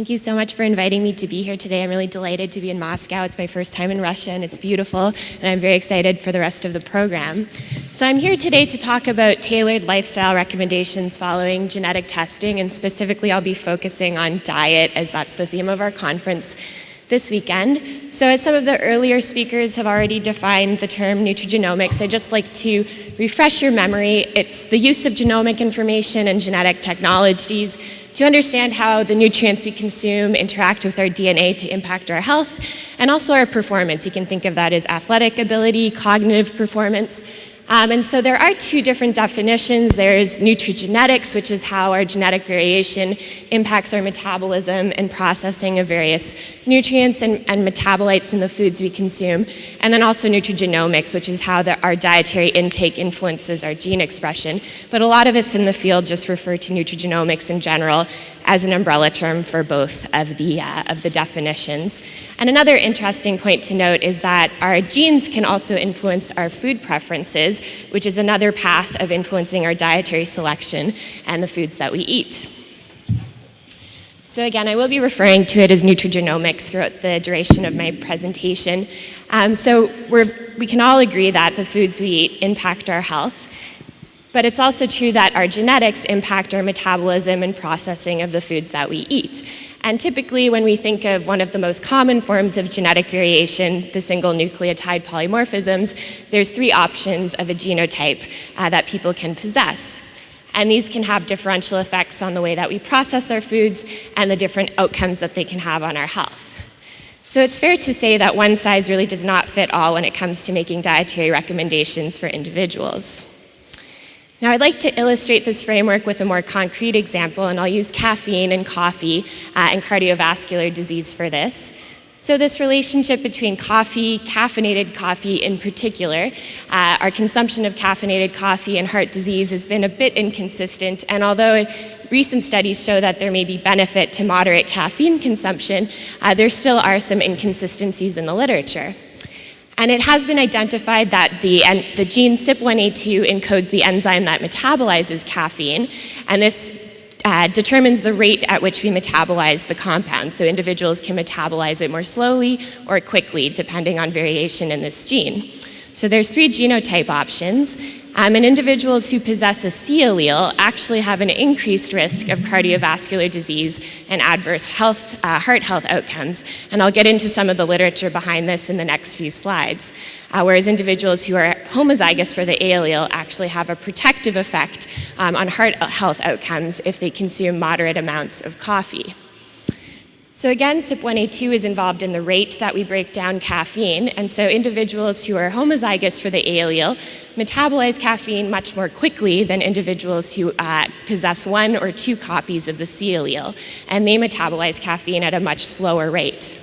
Thank you so much for inviting me to be here today. I'm really delighted to be in Moscow. It's my first time in Russia, and it's beautiful, and I'm very excited for the rest of the program. So I'm here today to talk about tailored lifestyle recommendations following genetic testing, and specifically I'll be focusing on diet, as that's the theme of our conference this weekend. So as some of the earlier speakers have already defined the term nutrigenomics, I'd just like to refresh your memory. It's the use of genomic information and genetic technologies to understand how the nutrients we consume interact with our DNA to impact our health and also our performance. You can think of that as athletic ability, cognitive performance. And so there are two different definitions. There's nutrigenetics, which is how our genetic variation impacts our metabolism and processing of various nutrients and metabolites in the foods we consume. And then also nutrigenomics, which is how our dietary intake influences our gene expression. But a lot of us in the field just refer to nutrigenomics in general as an umbrella term for both of the definitions. And another interesting point to note is that our genes can also influence our food preferences, which is another path of influencing our dietary selection and the foods that we eat. So again, I will be referring to it as nutrigenomics throughout the duration of my presentation. So we can all agree that the foods we eat impact our health. But it's also true that our genetics impact our metabolism and processing of the foods that we eat. And typically when we think of one of the most common forms of genetic variation, the single nucleotide polymorphisms, there's three options of a genotype that people can possess. And these can have differential effects on the way that we process our foods and the different outcomes that they can have on our health. So it's fair to say that one size really does not fit all when it comes to making dietary recommendations for individuals. Now, I'd like to illustrate this framework with a more concrete example, and I'll use caffeine and coffee and cardiovascular disease for this. So this relationship between coffee, caffeinated coffee in particular, our consumption of caffeinated coffee and heart disease has been a bit inconsistent, and although recent studies show that there may be benefit to moderate caffeine consumption, there still are some inconsistencies in the literature. And it has been identified that the gene CYP1A2 encodes the enzyme that metabolizes caffeine, and this determines the rate at which we metabolize the compound. So individuals can metabolize it more slowly or quickly, depending on variation in this gene. So there's three genotype options. And individuals who possess a C allele actually have an increased risk of cardiovascular disease and adverse heart health outcomes. And I'll get into some of the literature behind this in the next few slides. Whereas individuals who are homozygous for the A allele actually have a protective effect on heart health outcomes if they consume moderate amounts of coffee. So again, CYP1A2 is involved in the rate that we break down caffeine, and so individuals who are homozygous for the A allele metabolize caffeine much more quickly than individuals who possess one or two copies of the C allele, and they metabolize caffeine at a much slower rate.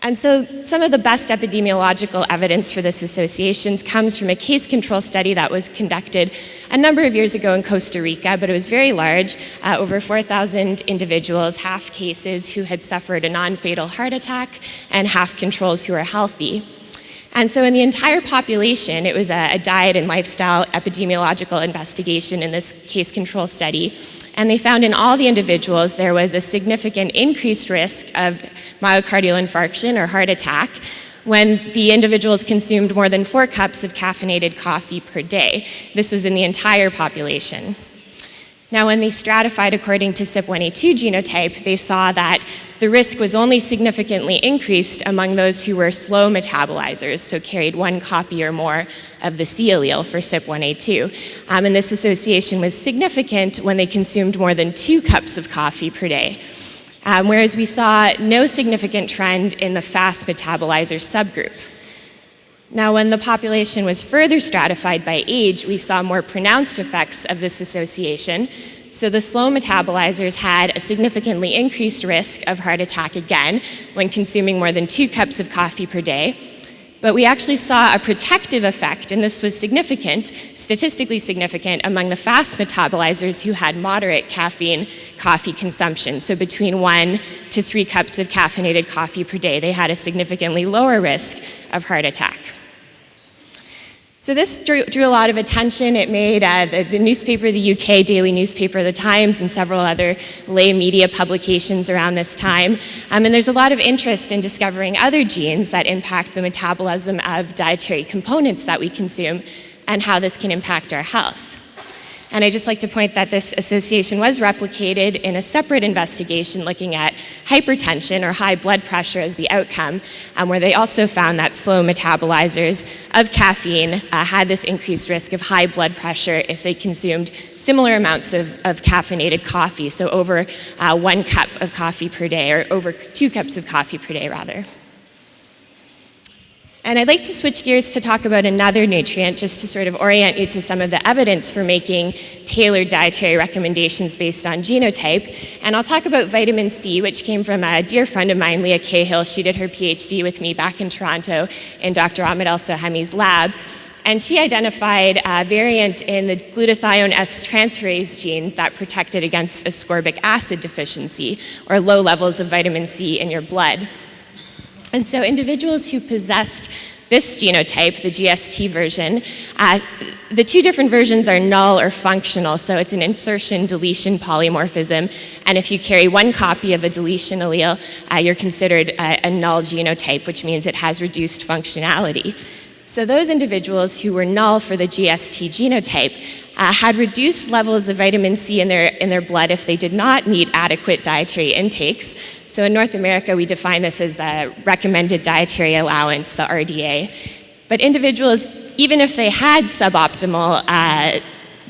And so some of the best epidemiological evidence for this association comes from a case control study that was conducted a number of years ago in Costa Rica, but it was very large, over 4,000 individuals, half cases who had suffered a non-fatal heart attack and half controls who are healthy. And so in the entire population, it was a diet and lifestyle epidemiological investigation in this case control study. And they found in all the individuals there was a significant increased risk of myocardial infarction or heart attack when the individuals consumed more than 4 cups of caffeinated coffee per day. This was in the entire population. Now, when they stratified according to CYP1A2 genotype, they saw that the risk was only significantly increased among those who were slow metabolizers, so carried 1 copy or more of the C allele for CYP1A2. And this association was significant when they consumed more than 2 cups of coffee per day. Whereas we saw no significant trend in the fast metabolizer subgroup. Now, when the population was further stratified by age, we saw more pronounced effects of this association. So the slow metabolizers had a significantly increased risk of heart attack again when consuming more than 2 cups of coffee per day. But we actually saw a protective effect, and this was significant, statistically significant, among the fast metabolizers who had moderate caffeine coffee consumption. So between 1 to 3 cups of caffeinated coffee per day, they had a significantly lower risk of heart attack. So this drew a lot of attention. It made the newspaper, the UK daily newspaper, The Times, and several other lay media publications around this time. And there's a lot of interest in discovering other genes that impact the metabolism of dietary components that we consume and how this can impact our health. And I'd just like to point that this association was replicated in a separate investigation looking at hypertension or high blood pressure as the outcome, where they also found that slow metabolizers of caffeine had this increased risk of high blood pressure if they consumed similar amounts of caffeinated coffee, so over 1 cup of coffee per day, or over 2 cups of coffee per day, rather. And I'd like to switch gears to talk about another nutrient, just to sort of orient you to some of the evidence for making tailored dietary recommendations based on genotype. And I'll talk about vitamin C, which came from a dear friend of mine, Leah Cahill. She did her PhD with me back in Toronto in Dr. Ahmed El-Sohami's lab. And she identified a variant in the glutathione S transferase gene that protected against ascorbic acid deficiency, or low levels of vitamin C in your blood. And so individuals who possessed this genotype, the GST version, the 2 different versions are null or functional, so it's an insertion-deletion polymorphism, and if you carry 1 copy of a deletion allele, you're considered a null genotype, which means it has reduced functionality. So those individuals who were null for the GST genotype had reduced levels of vitamin C in their blood if they did not meet adequate dietary intakes. So in North America, we define this as the recommended dietary allowance, the RDA. But individuals, even if they had suboptimal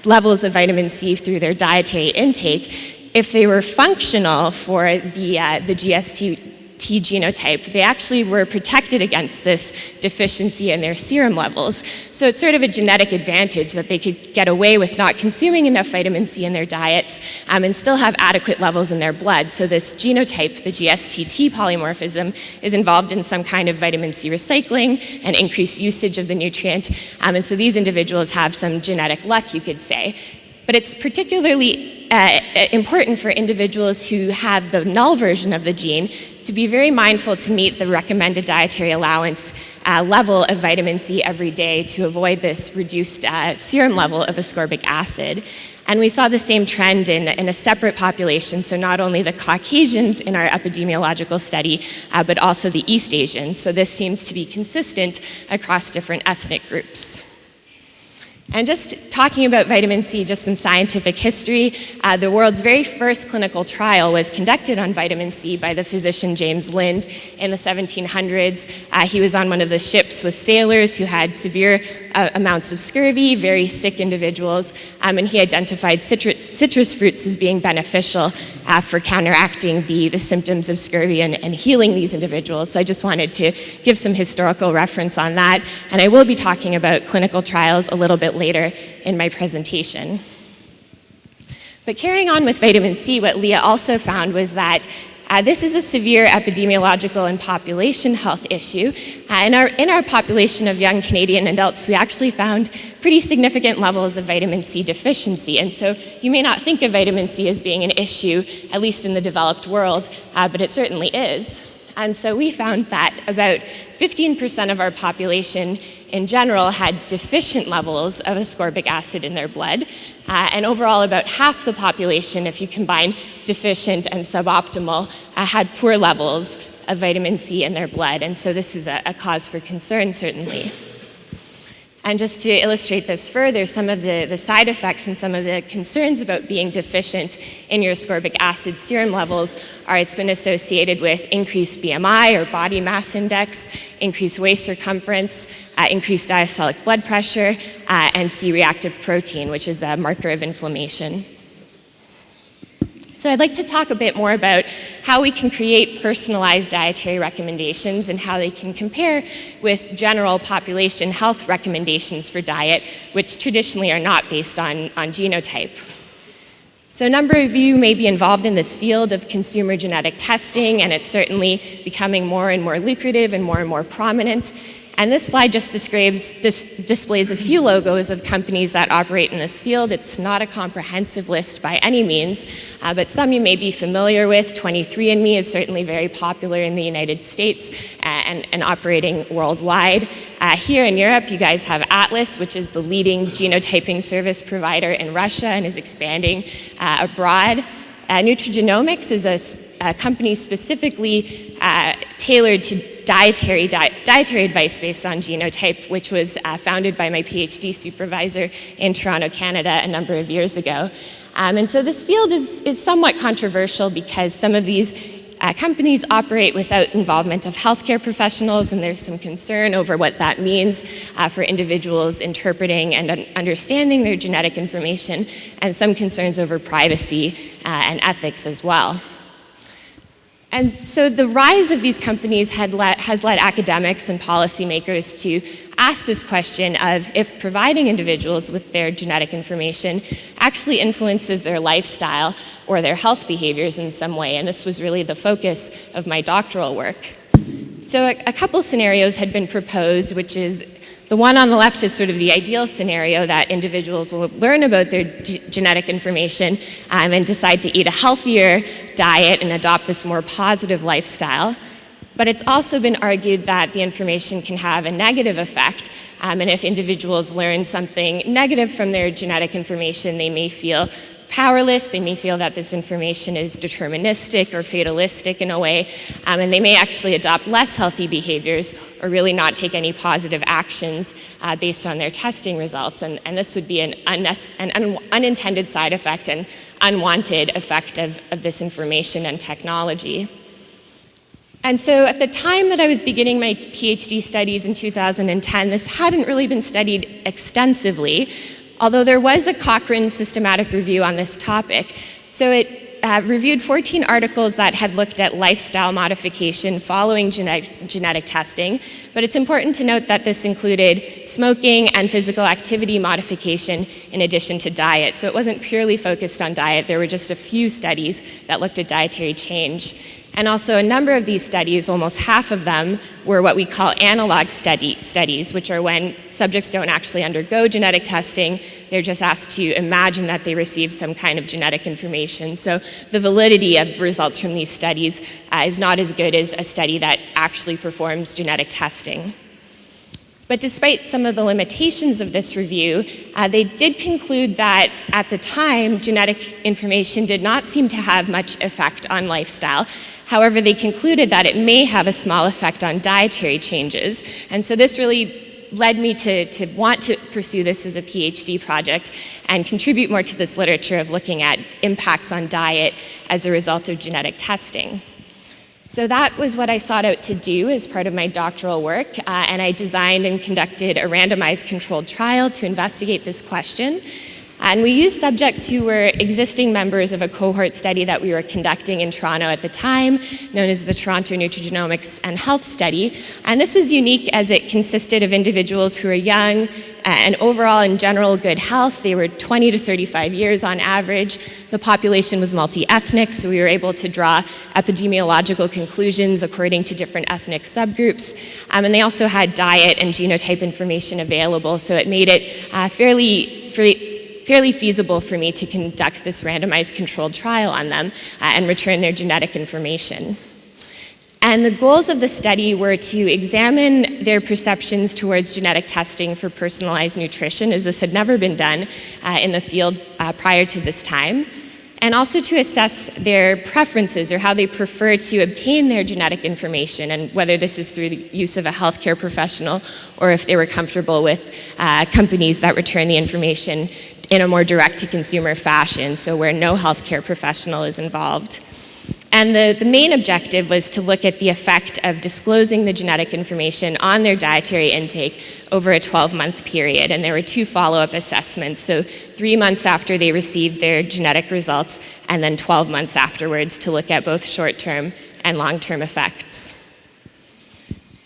levels of vitamin C through their dietary intake, if they were functional for the GST genotype, they actually were protected against this deficiency in their serum levels. So it's sort of a genetic advantage that they could get away with not consuming enough vitamin C in their diets and still have adequate levels in their blood. So this genotype, the GSTT polymorphism, is involved in some kind of vitamin C recycling and increased usage of the nutrient. And so these individuals have some genetic luck, you could say. But it's particularly important for individuals who have the null version of the gene to be very mindful to meet the recommended dietary allowance level of vitamin C every day to avoid this reduced serum level of ascorbic acid. And we saw the same trend in a separate population, so not only the Caucasians in our epidemiological study, but also the East Asians. So this seems to be consistent across different ethnic groups. And just talking about vitamin C, just some scientific history, the world's very first clinical trial was conducted on vitamin C by the physician James Lind in the 1700s. He was on one of the ships with sailors who had severe amounts of scurvy, very sick individuals, and he identified citrus fruits as being beneficial for counteracting the symptoms of scurvy and healing these individuals. So I just wanted to give some historical reference on that, and I will be talking about clinical trials a little bit later in my presentation. But carrying on with vitamin C, what Leah also found was that this is a severe epidemiological and population health issue. In our population of young Canadian adults, we actually found pretty significant levels of vitamin C deficiency. And so you may not think of vitamin C as being an issue, at least in the developed world, but it certainly is. And so we found that about 15% of our population in general had deficient levels of ascorbic acid in their blood. And overall, about half the population, if you combine deficient and suboptimal, had poor levels of vitamin C in their blood. And so this is a cause for concern, certainly. And just to illustrate this further, some of the side effects and some of the concerns about being deficient in your ascorbic acid serum levels are it's been associated with increased BMI or body mass index, increased waist circumference, increased diastolic blood pressure, and C-reactive protein, which is a marker of inflammation. So I'd like to talk a bit more about how we can create personalized dietary recommendations and how they can compare with general population health recommendations for diet, which traditionally are not based on genotype. So a number of you may be involved in this field of consumer genetic testing, and it's certainly becoming more and more lucrative and more prominent. And this slide just displays a few logos of companies that operate in this field. It's not a comprehensive list by any means, but some you may be familiar with. 23andMe is certainly very popular in the United States and operating worldwide. Here in Europe, you guys have Atlas, which is the leading genotyping service provider in Russia and is expanding abroad. Nutrigenomics is a company specifically tailored to dietary advice based on genotype, which was founded by my PhD supervisor in Toronto, Canada, a number of years ago. And so this field is somewhat controversial because some of these companies operate without involvement of healthcare professionals, and there's some concern over what that means for individuals interpreting and understanding their genetic information, and some concerns over privacy and ethics as well. And so the rise of these companies has led academics and policymakers to ask this question of if providing individuals with their genetic information actually influences their lifestyle or their health behaviors in some way. And this was really the focus of my doctoral work. So a couple scenarios had been proposed, which is the one on the left is sort of the ideal scenario that individuals will learn about their genetic information and decide to eat a healthier diet and adopt this more positive lifestyle. But it's also been argued that the information can have a negative effect, and if individuals learn something negative from their genetic information, they may feel powerless, they may feel that this information is deterministic or fatalistic in a way, and they may actually adopt less healthy behaviors or really not take any positive actions based on their testing results. And this would be an unintended side effect and unwanted effect of this information and technology. And so at the time that I was beginning my PhD studies in 2010, this hadn't really been studied extensively, although there was a Cochrane systematic review on this topic. So it reviewed 14 articles that had looked at lifestyle modification following genetic testing, but it's important to note that this included smoking and physical activity modification in addition to diet. So it wasn't purely focused on diet, there were just a few studies that looked at dietary change. And also a number of these studies, almost half of them, were what we call analog studies, which are when subjects don't actually undergo genetic testing, they're just asked to imagine that they received some kind of genetic information. So the validity of results from these studies is not as good as a study that actually performs genetic testing. But despite some of the limitations of this review, they did conclude that at the time, genetic information did not seem to have much effect on lifestyle. However, they concluded that it may have a small effect on dietary changes. And so this really led me to want to pursue this as a PhD project and contribute more to this literature of looking at impacts on diet as a result of genetic testing. So that was what I sought out to do as part of my doctoral work, and I designed and conducted a randomized controlled trial to investigate this question. And we used subjects who were existing members of a cohort study that we were conducting in Toronto at the time, known as the Toronto Nutrigenomics and Health Study. And this was unique as it consisted of individuals who were young and overall in general good health. They were 20 to 35 years on average. The population was multi-ethnic, so we were able to draw epidemiological conclusions according to different ethnic subgroups. And they also had diet and genotype information available, so it made it fairly feasible for me to conduct this randomized controlled trial on them and return their genetic information. And the goals of the study were to examine their perceptions towards genetic testing for personalized nutrition, as this had never been done in the field prior to this time, and also to assess their preferences or how they prefer to obtain their genetic information, and whether this is through the use of a healthcare professional or if they were comfortable with companies that return the information in a more direct-to-consumer fashion, so where no healthcare professional is involved. And the main objective was to look at the effect of disclosing the genetic information on their dietary intake over a 12-month period. And there were 2 follow-up assessments, so 3 months after they received their genetic results, and then 12 months afterwards to look at both short-term and long-term effects.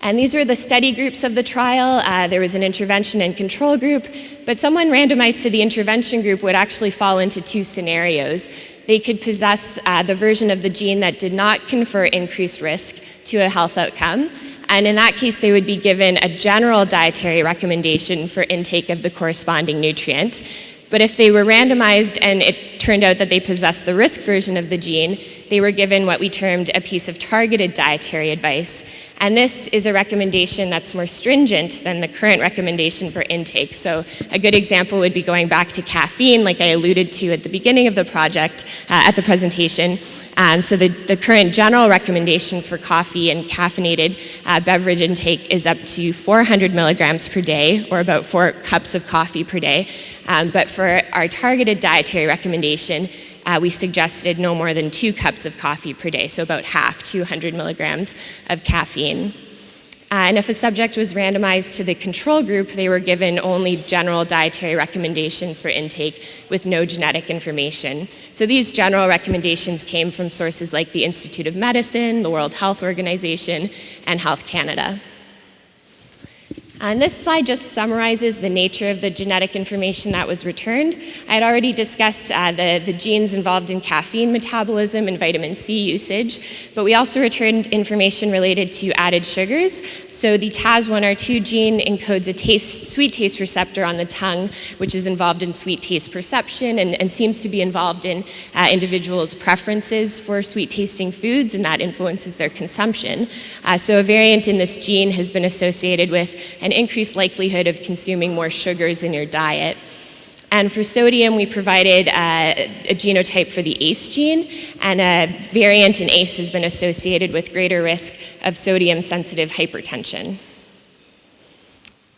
And these were the study groups of the trial. There was an intervention and control group, but someone randomized to the intervention group would actually fall into 2 scenarios. They could possess the version of the gene that did not confer increased risk to a health outcome, and in that case they would be given a general dietary recommendation for intake of the corresponding nutrient. But if they were randomized and it turned out that they possessed the risk version of the gene, they were given what we termed a piece of targeted dietary advice. And this is a recommendation that's more stringent than the current recommendation for intake. So a good example would be going back to caffeine, like I alluded to at the beginning of the project, at the presentation. So the current general recommendation for coffee and caffeinated beverage intake is up to 400 milligrams per day, or about 4 cups of coffee per day. But for our targeted dietary recommendation, we suggested no more than 2 cups of coffee per day, so about half, 200 milligrams of caffeine. And if a subject was randomized to the control group, they were given only general dietary recommendations for intake with no genetic information. So these general recommendations came from sources like the Institute of Medicine, the World Health Organization, and Health Canada. And this slide just summarizes the nature of the genetic information that was returned. I had already discussed the genes involved in caffeine metabolism and vitamin C usage, but we also returned information related to added sugars. So the TAS1R2 gene encodes a sweet taste receptor on the tongue, which is involved in sweet taste perception and seems to be involved in individuals' preferences for sweet tasting foods, and that influences their consumption. So a variant in this gene has been associated with an increased likelihood of consuming more sugars in your diet. And for sodium, we provided a genotype for the ACE gene, and a variant in ACE has been associated with greater risk of sodium-sensitive hypertension.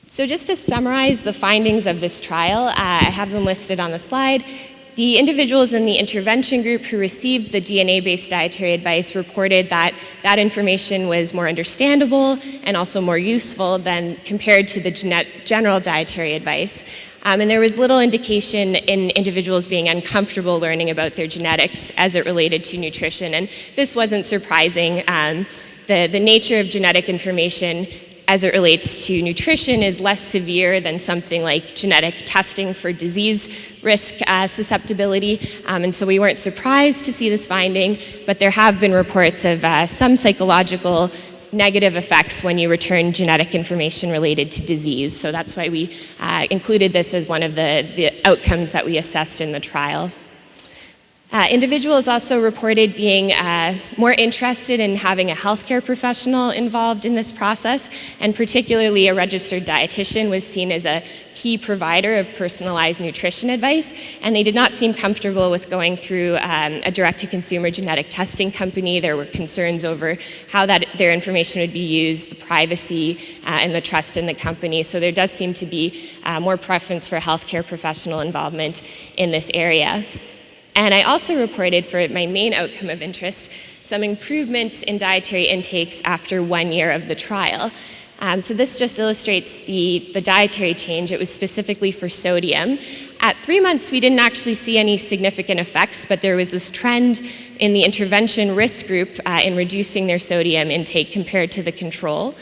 So just to summarize the findings of this trial, I have them listed on the slide. The individuals in the intervention group who received the DNA-based dietary advice reported that that information was more understandable and also more useful than compared to the general dietary advice. And there was little indication in individuals being uncomfortable learning about their genetics as it related to nutrition. And this wasn't surprising. The nature of genetic information as it relates to nutrition is less severe than something like genetic testing for disease risk susceptibility. And so we weren't surprised to see this finding, but there have been reports of some psychological negative effects when you return genetic information related to disease. So that's why we included this as one of the outcomes that we assessed in the trial. Individuals also reported being more interested in having a healthcare professional involved in this process, and particularly a registered dietitian was seen as a key provider of personalized nutrition advice, and they did not seem comfortable with going through a direct-to-consumer genetic testing company. There were concerns over how their information would be used, the privacy, and the trust in the company. So there does seem to be more preference for healthcare professional involvement in this area. And I also reported, for my main outcome of interest, some improvements in dietary intakes after 1 year of the trial. So this just illustrates the dietary change. It was specifically for sodium. At 3 months, we didn't actually see any significant effects, but there was this trend in the intervention risk group in reducing their sodium intake compared to the control.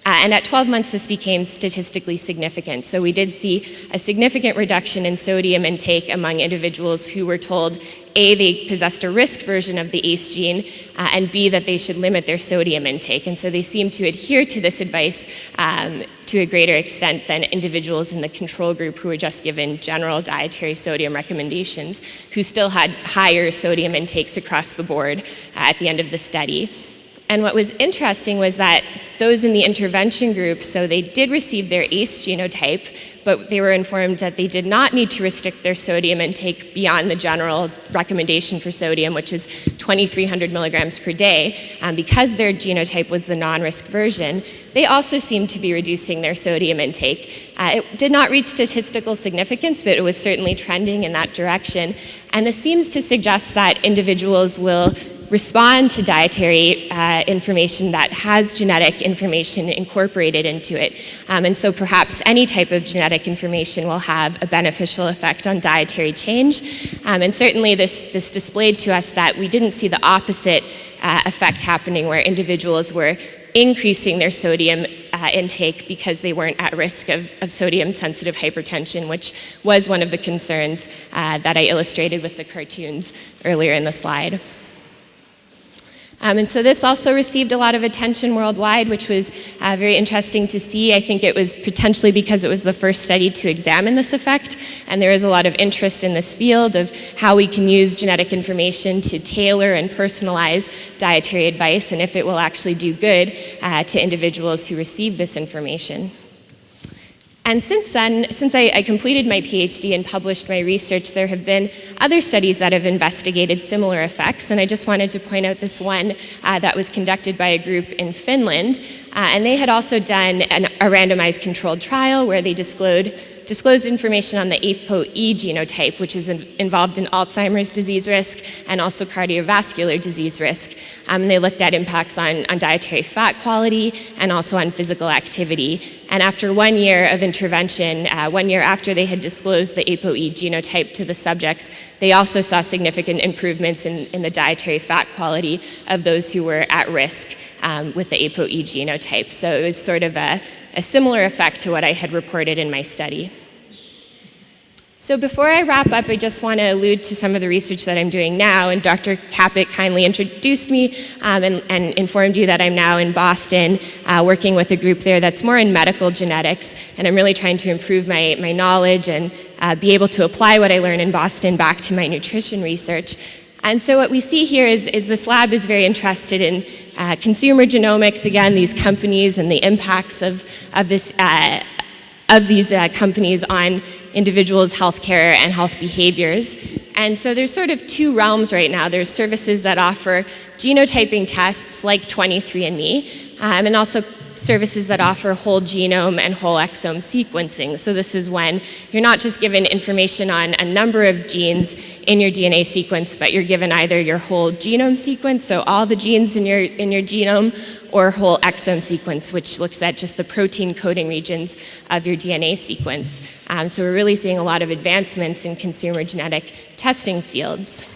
And at 12 months, this became statistically significant. So we did see a significant reduction in sodium intake among individuals who were told, A, they possessed a risk version of the ACE gene, and B, that they should limit their sodium intake. And so they seemed to adhere to this advice to a greater extent than individuals in the control group who were just given general dietary sodium recommendations, who still had higher sodium intakes across the board at the end of the study. And what was interesting was that those in the intervention group, so they did receive their ACE genotype, but they were informed that they did not need to restrict their sodium intake beyond the general recommendation for sodium, which is 2,300 milligrams per day. Because their genotype was the non-risk version, they also seemed to be reducing their sodium intake. It did not reach statistical significance, but it was certainly trending in that direction. And this seems to suggest that individuals will respond to dietary information that has genetic information incorporated into it. And so perhaps any type of genetic information will have a beneficial effect on dietary change. And certainly this displayed to us that we didn't see the opposite effect happening, where individuals were increasing their sodium intake because they weren't at risk of sodium-sensitive hypertension, which was one of the concerns that I illustrated with the cartoons earlier in the slide. And so this also received a lot of attention worldwide, which was very interesting to see. I think it was potentially because it was the first study to examine this effect, and there is a lot of interest in this field of how we can use genetic information to tailor and personalize dietary advice, and if it will actually do good to individuals who receive this information. And since then, since I completed my PhD and published my research, there have been other studies that have investigated similar effects, and I just wanted to point out this one that was conducted by a group in Finland, and they had also done a randomized controlled trial where they disclosed information on the ApoE genotype, which is involved in Alzheimer's disease risk and also cardiovascular disease risk. They looked at impacts on dietary fat quality and also on physical activity. And after 1 year of intervention, 1 year after they had disclosed the ApoE genotype to the subjects, they also saw significant improvements in the dietary fat quality of those who were at risk with the ApoE genotype. So it was sort of a similar effect to what I had reported in my study. So before I wrap up, I just want to allude to some of the research that I'm doing now, and Dr. Caput kindly introduced me and informed you that I'm now in Boston working with a group there that's more in medical genetics, and I'm really trying to improve my knowledge and be able to apply what I learned in Boston back to my nutrition research. And so what we see here is this lab is very interested in consumer genomics, again, these companies and the impacts of these companies on individuals' healthcare and health behaviors. And so there's sort of two realms right now. There's services that offer genotyping tests like 23andMe, and also services that offer whole genome and whole exome sequencing. So this is when you're not just given information on a number of genes in your DNA sequence, but you're given either your whole genome sequence, so all the genes in your genome, or whole exome sequence, which looks at just the protein coding regions of your DNA sequence. So we're really seeing a lot of advancements in consumer genetic testing fields.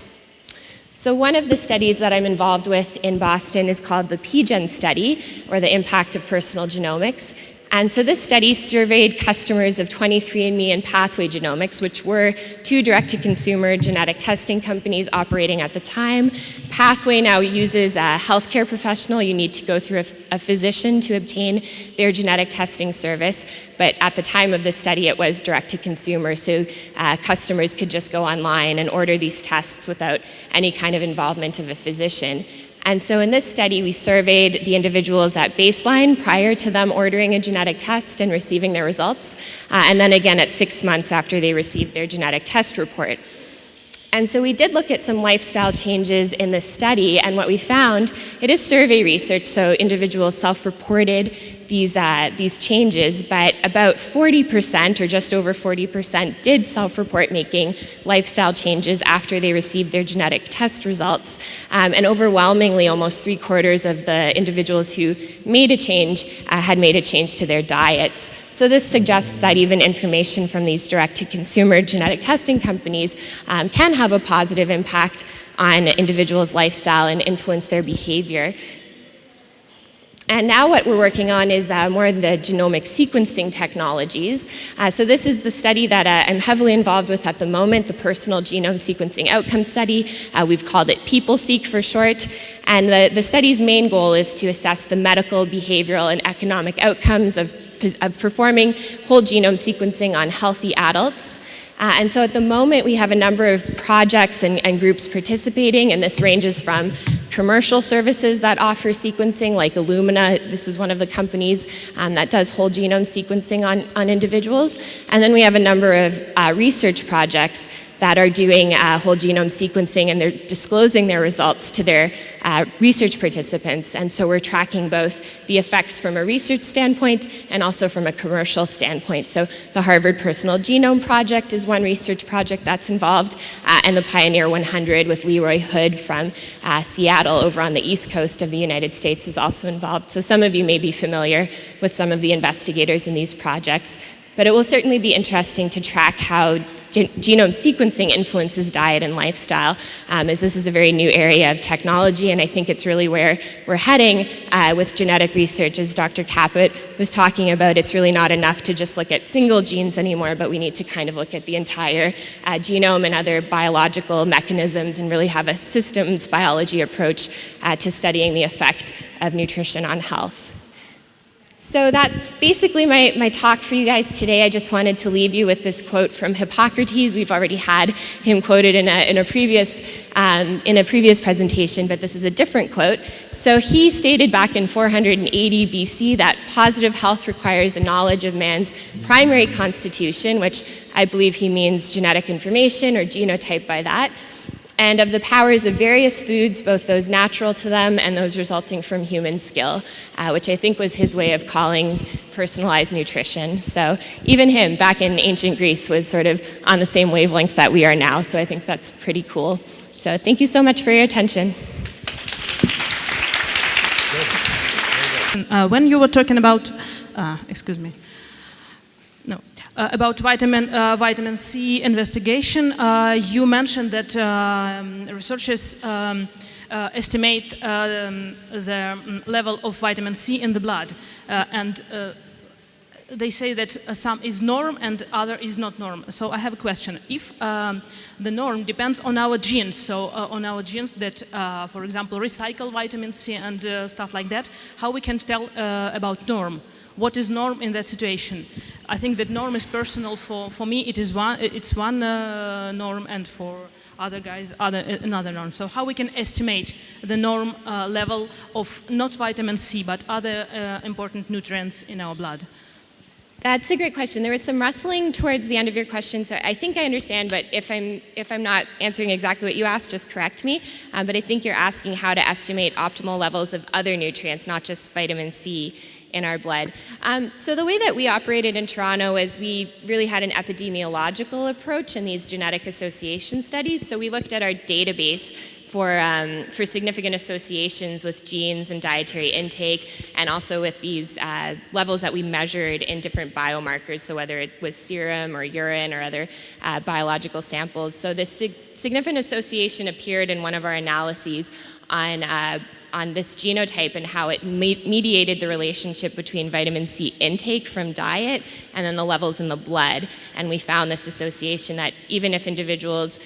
So one of the studies that I'm involved with in Boston is called the PGen study, or the impact of personal genomics. And so this study surveyed customers of 23andMe and Pathway Genomics, which were two direct-to-consumer genetic testing companies operating at the time. Pathway now uses a healthcare professional. You need to go through a physician to obtain their genetic testing service. But at the time of this study, it was direct-to-consumer, so customers could just go online and order these tests without any kind of involvement of a physician. And so in this study, we surveyed the individuals at baseline prior to them ordering a genetic test and receiving their results, and then again at 6 months after they received their genetic test report. And so we did look at some lifestyle changes in this study, and what we found, it is survey research, so individuals self-reported these changes, but about 40%, or just over 40%, did self-report making lifestyle changes after they received their genetic test results. And overwhelmingly, almost 3/4 of the individuals who made a change had made a change to their diets. So this suggests that even information from these direct-to-consumer genetic testing companies can have a positive impact on individuals' lifestyle and influence their behavior. And now what we're working on is more the genomic sequencing technologies. So this is the study that I'm heavily involved with at the moment, the Personal Genome Sequencing Outcome Study. We've called it PeopleSeq for short. And the study's main goal is to assess the medical, behavioral, and economic outcomes of performing whole genome sequencing on healthy adults. And so at the moment, we have a number of projects and groups participating, and this ranges from commercial services that offer sequencing, like Illumina. This is one of the companies that does whole genome sequencing on individuals. And then we have a number of research projects that are doing whole genome sequencing, and they're disclosing their results to their research participants. And so we're tracking both the effects from a research standpoint and also from a commercial standpoint. So the Harvard Personal Genome Project is one research project that's involved, and the Pioneer 100 with Leroy Hood from Seattle over on the East Coast of the United States is also involved. So some of you may be familiar with some of the investigators in these projects. But it will certainly be interesting to track how genome sequencing influences diet and lifestyle, as this is a very new area of technology, and I think it's really where we're heading with genetic research. As Dr. Caput was talking about, it's really not enough to just look at single genes anymore, but we need to kind of look at the entire genome and other biological mechanisms and really have a systems biology approach to studying the effect of nutrition on health. So that's basically my talk for you guys today. I just wanted to leave you with this quote from Hippocrates. We've already had him quoted in a previous presentation, but this is a different quote. So he stated back in 480 BC that positive health requires a knowledge of man's primary constitution, which I believe he means genetic information or genotype by that, and of the powers of various foods, both those natural to them and those resulting from human skill, which I think was his way of calling personalized nutrition. So even him, back in ancient Greece, was sort of on the same wavelength that we are now, so I think that's pretty cool. So thank you so much for your attention. When you were talking about, about vitamin C investigation, you mentioned that researchers estimate the level of vitamin C in the blood, and they say that some is norm and other is not norm. So I have a question. If the norm depends on our genes, so on our genes that, for example, recycle vitamin C and stuff like that, how we can tell about norm? What is norm in that situation? I think that norm is personal. For me, it's one norm, and for other guys, another norm. So how we can estimate the norm level of not vitamin C, but other important nutrients in our blood? That's a great question. There was some rustling towards the end of your question, so I think I understand, but if I'm not answering exactly what you asked, just correct me. But I think you're asking how to estimate optimal levels of other nutrients, not just vitamin C, in our blood. So the way that we operated in Toronto is we really had an epidemiological approach in these genetic association studies. So we looked at our database for significant associations with genes and dietary intake, and also with these levels that we measured in different biomarkers, so whether it was serum or urine or other biological samples. So this significant association appeared in one of our analyses on this genotype and how it mediated the relationship between vitamin C intake from diet and then the levels in the blood. And we found this association that even if individuals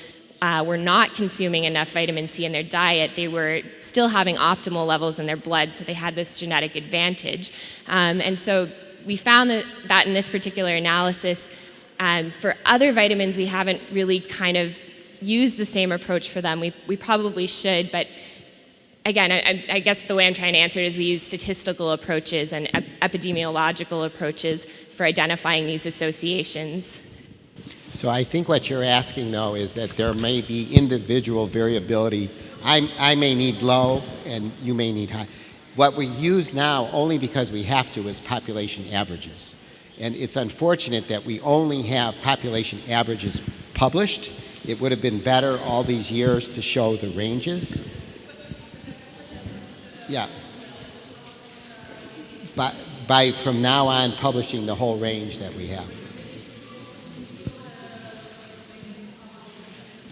were not consuming enough vitamin C in their diet, they were still having optimal levels in their blood, so they had this genetic advantage. And so we found that in this particular analysis. For other vitamins, we haven't really kind of used the same approach for them. We probably should, but again, I guess the way I'm trying to answer it is we use statistical approaches and epidemiological approaches for identifying these associations. So I think what you're asking, though, is that there may be individual variability. I may need low and you may need high. What we use now, only because we have to, is population averages. And it's unfortunate that we only have population averages published. It would have been better all these years to show the ranges. Yeah. By from now on publishing the whole range that we have.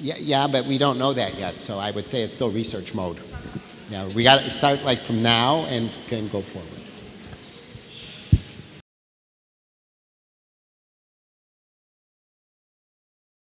Yeah, but we don't know that yet, so I would say it's still research mode. Yeah, we got to start like from now and can go forward.